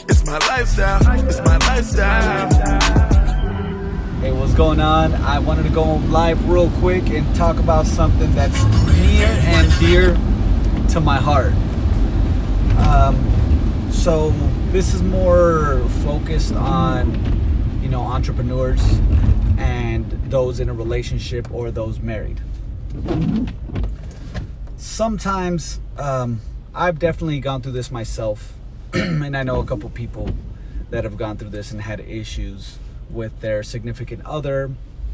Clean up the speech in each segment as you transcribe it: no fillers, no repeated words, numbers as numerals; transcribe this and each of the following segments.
It's my lifestyle. It's my lifestyle. Hey, what's going on? I wanted to go live real quick and talk about something that's near and dear to my heart. So this is more focused on, entrepreneurs and those in a relationship or those married. Sometimes I've definitely gone through this myself, and I know a couple people that have gone through this and had issues with their significant other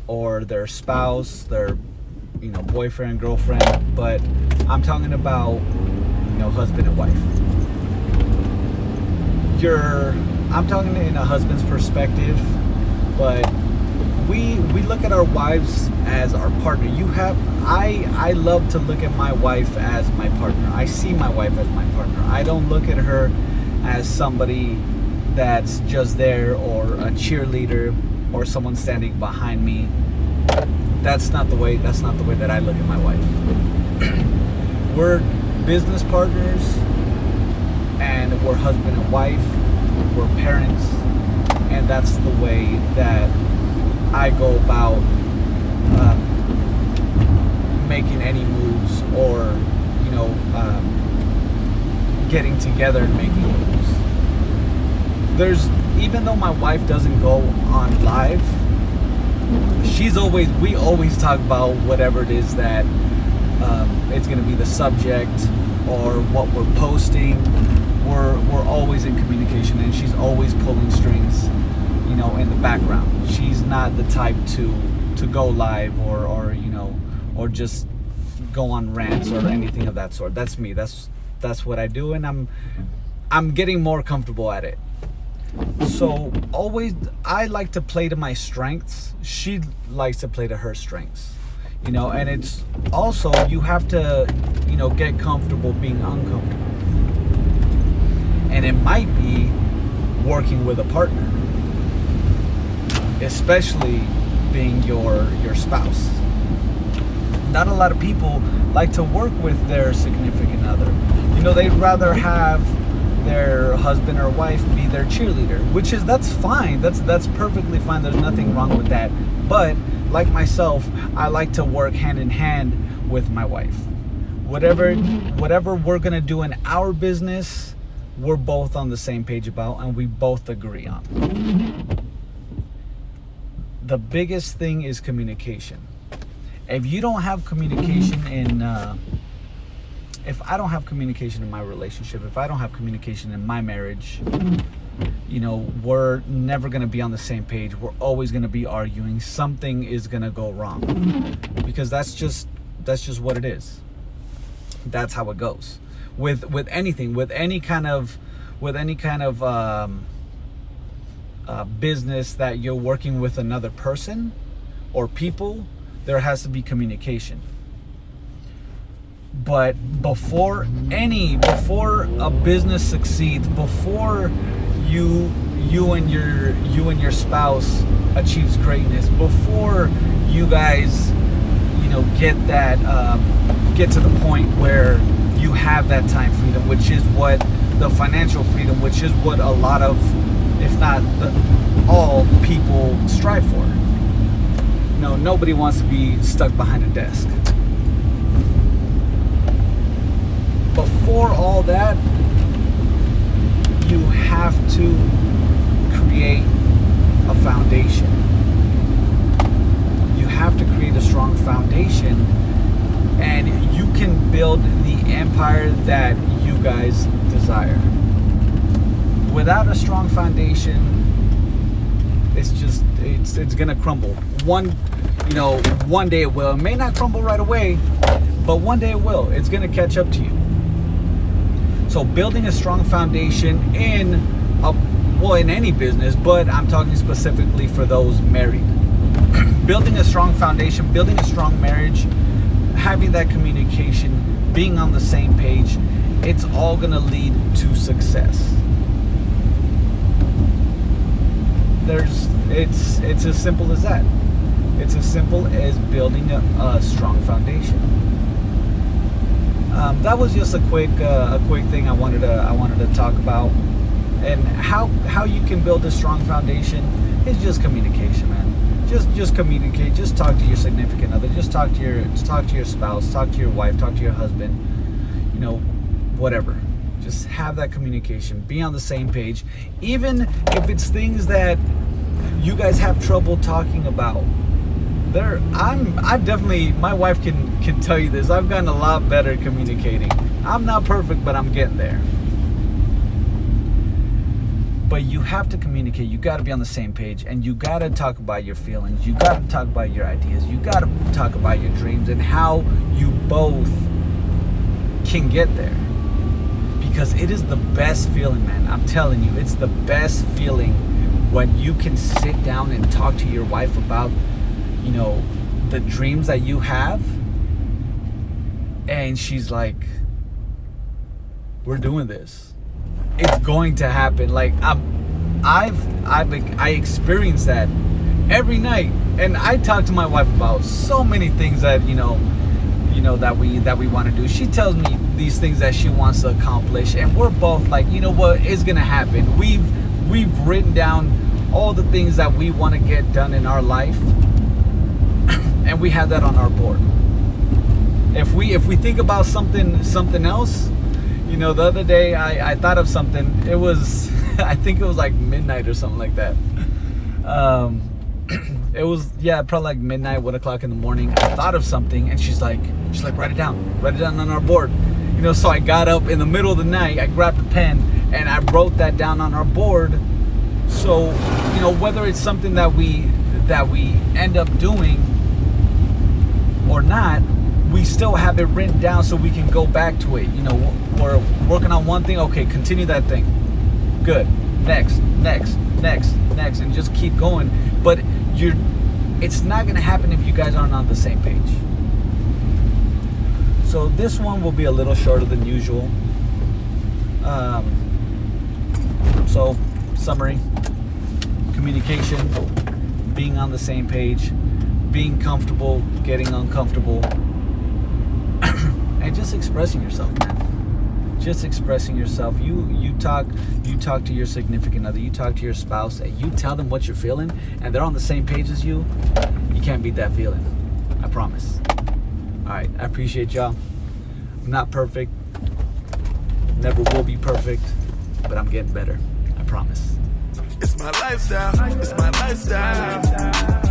or their spouse, their boyfriend, girlfriend, but I'm talking about husband and wife. I'm talking in a husband's perspective, but we look at our wives as our partner. I love to look at my wife as my partner. I see my wife as my partner. I don't look at her as somebody that's just there, or a cheerleader, or someone standing behind me. That's not the way that I look at my wife. We're business partners, and we're husband and wife, we're parents, and that's the way that I go about making any moves, or getting together and making moves. Even though my wife doesn't go on live, we always talk about whatever it is that it's going to be the subject or what we're posting. We're always in communication, and she's always pulling strings, in the background. She's not the type to go live or just go on rants or anything of that sort. That's me. That's what I do, and I'm getting more comfortable at it. So I like to play to my strengths. She likes to play to her strengths, and it's also, you have to, get comfortable being uncomfortable. And it might be working with a partner, especially being your spouse. Not a lot of people like to work with their significant other. They'd rather have their husband or wife be their cheerleader, that's fine. That's perfectly fine. There's nothing wrong with that. But like myself, I like to work hand in hand with my wife. Whatever we're gonna do in our business, we're both on the same page about, and we both agree on. The biggest thing is communication. If you don't have communication if I don't have communication in my relationship, if I don't have communication in my marriage, we're never going to be on the same page. We're always going to be arguing. Something is going to go wrong, because that's just what it is. That's how it goes with anything, with any kind of business that you're working with another person or people. There has to be communication. But before a business succeeds, before you and your spouse achieves greatness, before you guys get to the point where you have that time freedom, which is what the financial freedom, which is what a lot of, if not all people strive for. Nobody wants to be stuck behind a desk. Before all that, you have to create a foundation. You have to create a strong foundation, and you can build the empire that you guys desire. Without a strong foundation, it's gonna crumble. One day it will. It may not crumble right away, but one day it will. It's gonna catch up to you. So building a strong foundation in any business, but I'm talking specifically for those married. Building a strong foundation, building a strong marriage, having that communication, being on the same page, it's all gonna lead to success. It's as simple as that. It's as simple as building a strong foundation. That was just a quick thing I wanted to talk about, and how how you can build a strong foundation is just communication, man. Just communicate. Just talk to your significant other. Just talk to your spouse. Talk to your wife. Talk to your husband. You know, whatever. Just have that communication. Be on the same page. Even if it's things that you guys have trouble talking about. I've definitely, my wife can tell you this. I've gotten a lot better at communicating. I'm not perfect, but I'm getting there. But you have to communicate. You got to be on the same page, and you got to talk about your feelings. You got to talk about your ideas. You got to talk about your dreams and how you both can get there. Because it is the best feeling, man. I'm telling you, it's the best feeling when you can sit down and talk to your wife about, you know, the dreams that you have, and she's like, we're doing this. It's going to happen. Like I experience that every night, and I talk to my wife about so many things that you know that we want to do. She tells me these things that she wants to accomplish, and we're both like, you know what, it's gonna happen. We've written down all the things that we want to get done in our life, and we have that on our board. If we think about something else, you know, the other day I thought of something. It was I think it was like midnight or something like that. It was, yeah, probably like midnight, 1 o'clock in the morning. I thought of something, and she's like, write it down on our board. You know, so I got up in the middle of the night, I grabbed a pen, and I wrote that down on our board. So, you know, whether it's something that we end up doing or not, we still have it written down so we can go back to it. You know, we're working on one thing, okay, continue that thing. Good. Next, and just keep going. But it's not going to happen if you guys aren't on the same page. So this one will be a little shorter than usual. So, summary: communication, being on the same page, being comfortable, getting uncomfortable, and just expressing yourself, man. Just expressing yourself. You talk to your significant other, you talk to your spouse, and you tell them what you're feeling, and they're on the same page as you. You can't beat that feeling. I promise. All right, I appreciate y'all. I'm not perfect. Never will be perfect, but I'm getting better. I promise. It's my lifestyle. It's my lifestyle.